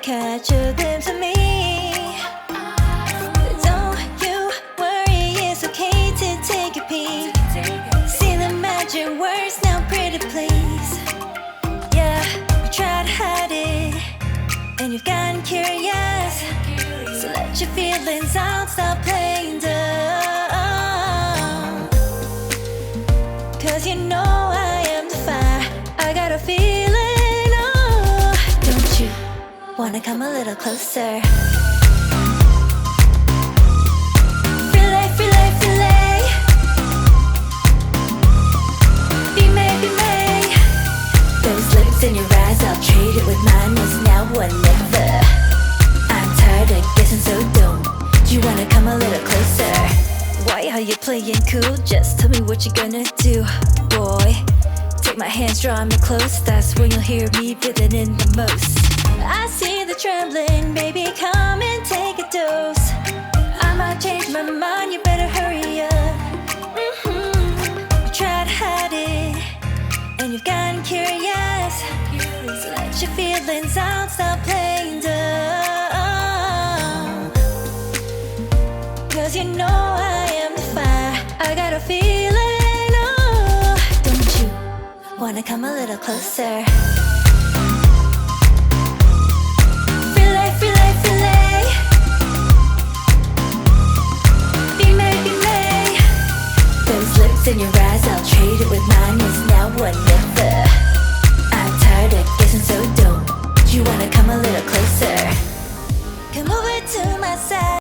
catch a glimpse of me. Don't you worry, it's okay to take a peek. See the magic words now, pretty please. Yeah, you tried to hide it, and you've gotten curious. So let your feelings out, stop playing dumb. Cause you know I am the fire, I got a feeling, oh. Don't you wanna come a little closer? Filet, filet, filet. Be made, be made. Those lips in your eyes, I'll trade it with mine. It's now or never. I'm tired of guessing, so don't you wanna come a little closer? Why are you playing cool? Just tell me what you're gonna do, boy. Take my hands, draw me close. That's when you'll hear me breathing in the most. I see the trembling, baby, come and take a dose. I might change my mind, you better hurry up. You tried to hide it, and you've gotten curious. So let your feelings out, stop playing dumb. Cause you know I am the fire, I got a feeling, oh. Don't you wanna come a little closer? Filet, filet, filet. Be made, be made. Those lips in your eyes, I'll trade it with mine. It's now or never. I'm tired of guessing, so don't you wanna come a little closer? Come over to my side.